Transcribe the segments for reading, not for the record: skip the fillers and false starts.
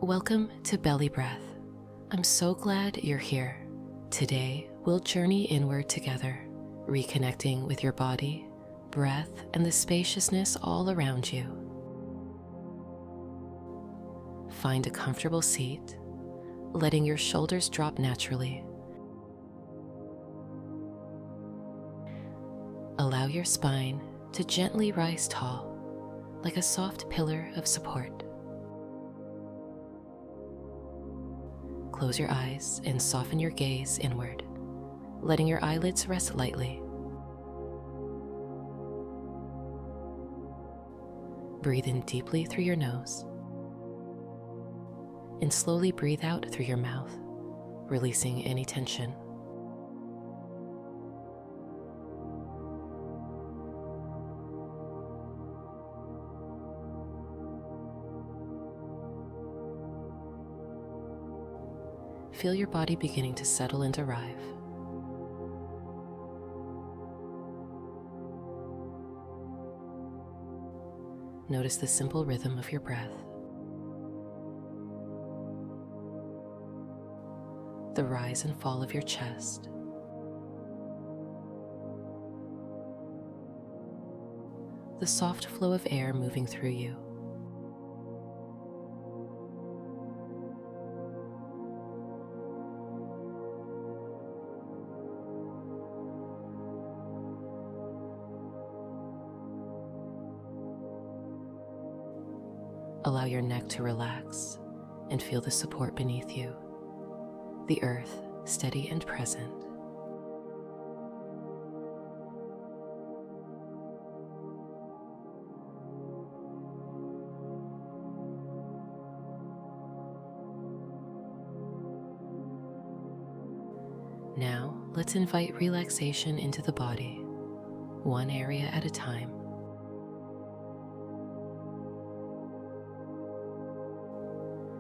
Welcome to BellyBreath. I'm so glad you're here. Today, we'll journey inward together, reconnecting with your body, breath, and the spaciousness all around you. Find a comfortable seat, letting your shoulders drop naturally. Allow your spine to gently rise tall, like a soft pillar of support. Close your eyes and soften your gaze inward, letting your eyelids rest lightly. Breathe in deeply through your nose and slowly breathe out through your mouth, releasing any tension. Feel your body beginning to settle and arrive. Notice the simple rhythm of your breath, the rise and fall of your chest, the soft flow of air moving through you. Allow your neck to relax and feel the support beneath you, the earth steady and present. Now, let's invite relaxation into the body, one area at a time.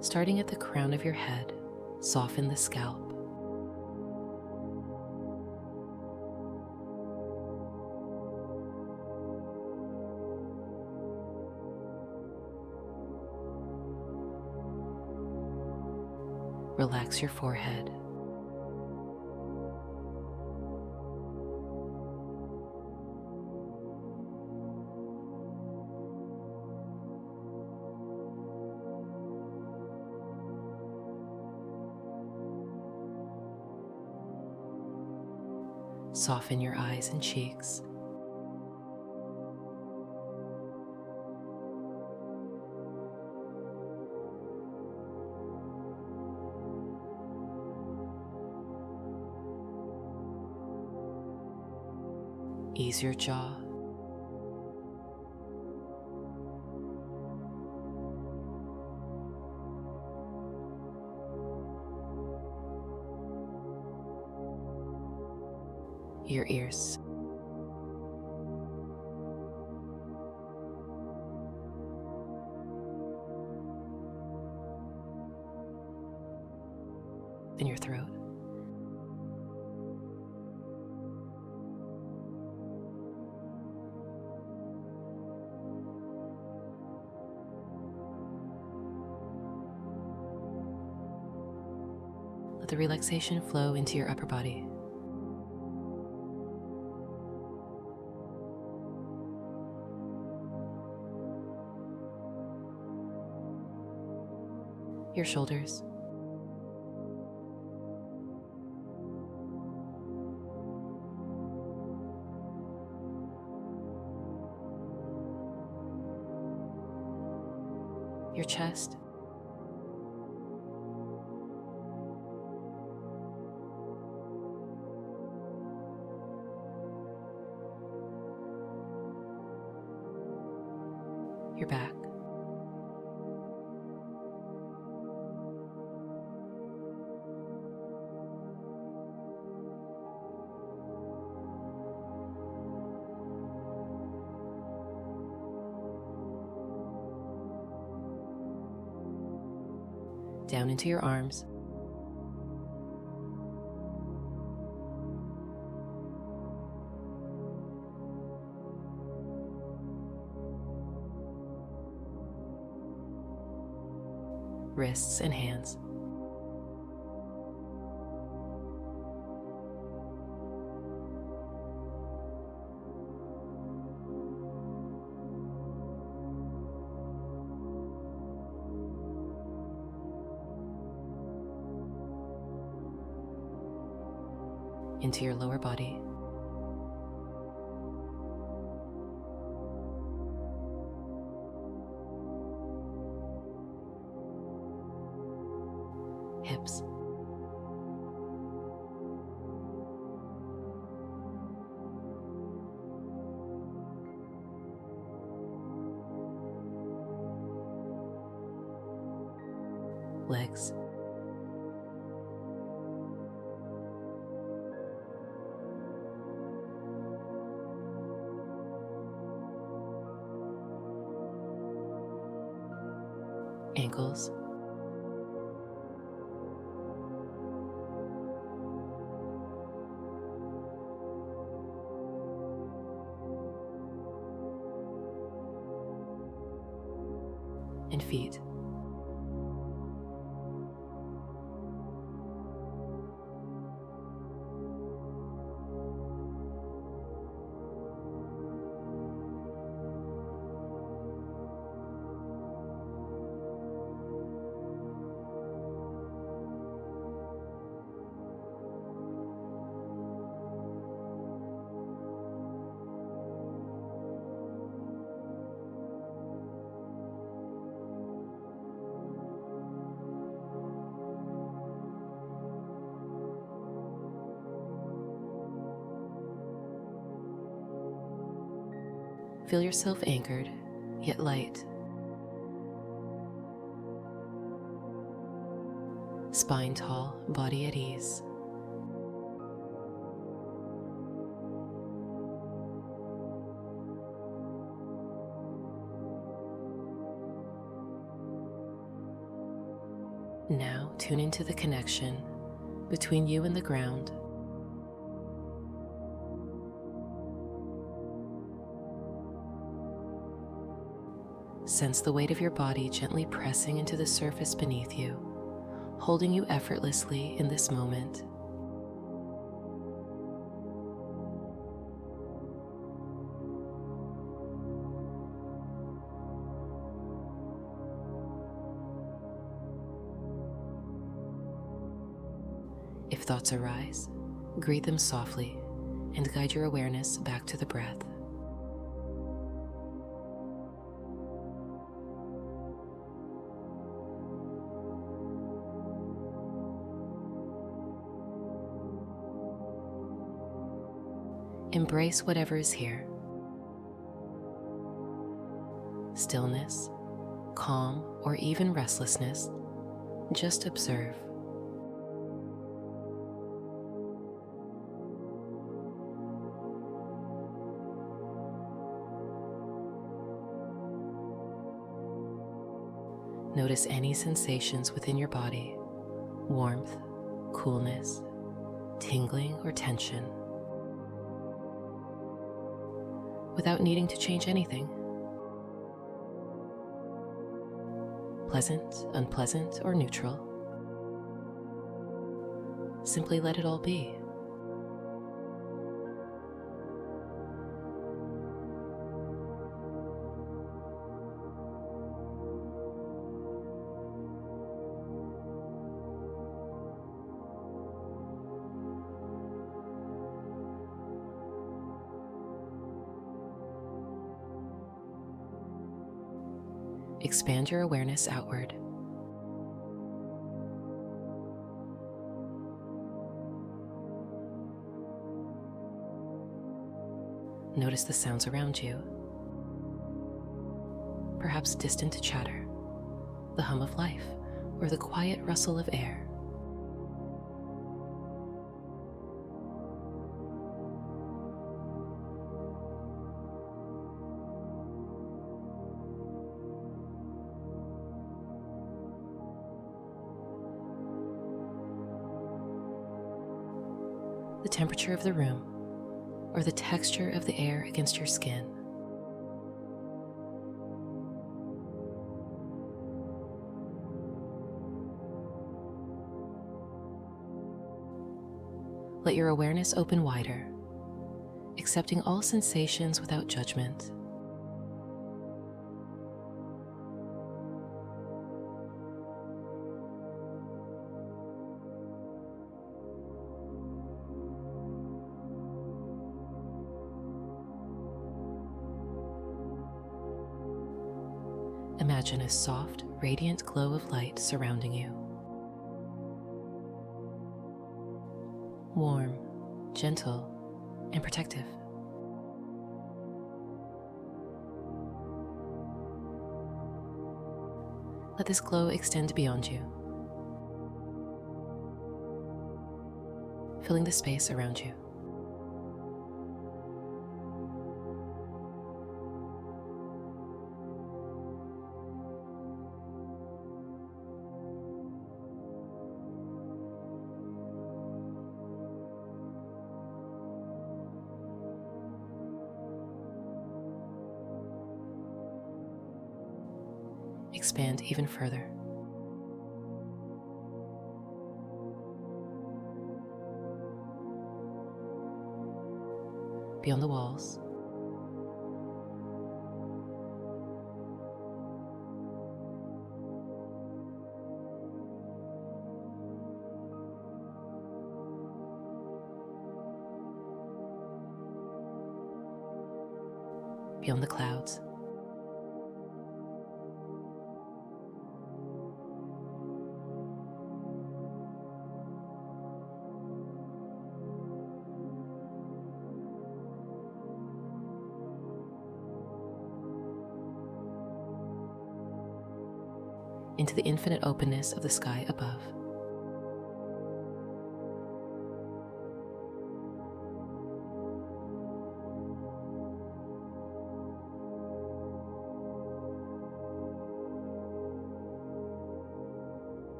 Starting at the crown of your head, soften the scalp. Relax your forehead. Soften your eyes and cheeks. Ease your jaw. Your ears. And your throat. Let the relaxation flow into your upper body. Your shoulders, your chest, your back, down into your arms, wrists, and hands. Into your lower body. Hips. Legs. Ankles. And feet. Feel yourself anchored, yet light. Spine tall, body at ease. Now tune into the connection between you and the ground. Sense the weight of your body gently pressing into the surface beneath you, holding you effortlessly in this moment. If thoughts arise, greet them softly and guide your awareness back to the breath. Embrace whatever is here. Stillness, calm, or even restlessness. Just observe. Notice any sensations within your body: warmth, coolness, tingling, or tension. Without needing to change anything. Pleasant, unpleasant, or neutral. Simply let it all be. Expand your awareness outward. Notice the sounds around you. Perhaps distant chatter, the hum of life, or the quiet rustle of air. The temperature of the room, or the texture of the air against your skin. Let your awareness open wider, accepting all sensations without judgment. Imagine a soft, radiant glow of light surrounding you. Warm, gentle, and protective. Let this glow extend beyond you, filling the space around you. Expand even further. Beyond the walls, beyond the clouds, into the infinite openness of the sky above.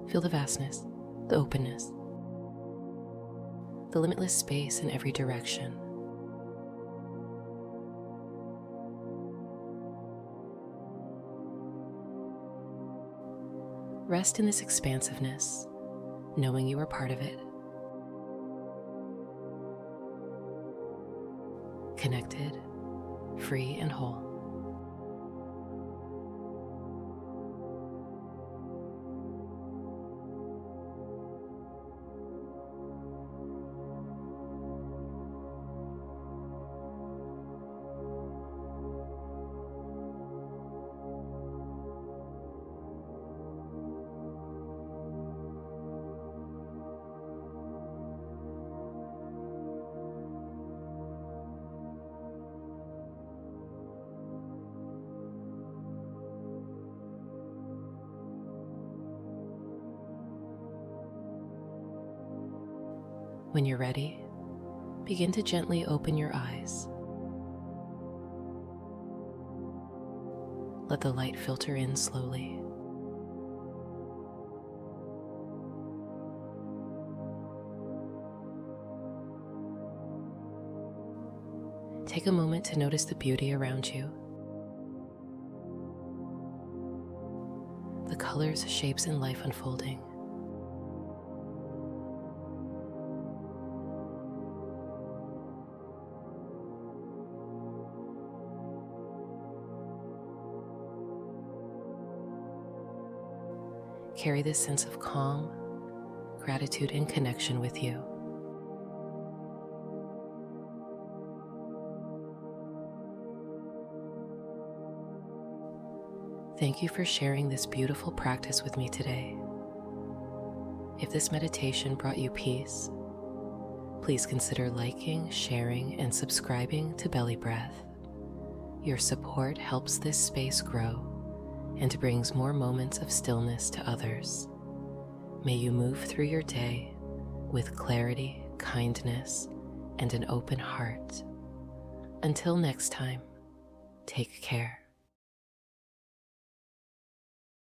Feel the vastness, the openness, the limitless space in every direction. Rest in this expansiveness, knowing you are part of it. Connected, free, and whole. When you're ready, begin to gently open your eyes. Let the light filter in slowly. Take a moment to notice the beauty around you. The colors, shapes, and life unfolding. Carry this sense of calm, gratitude, and connection with you. Thank you for sharing this beautiful practice with me today. If this meditation brought you peace, please consider liking, sharing, and subscribing to BellyBreath. Your support helps this space grow and brings more moments of stillness to others. May you move through your day with clarity, kindness, and an open heart. Until next time, take care.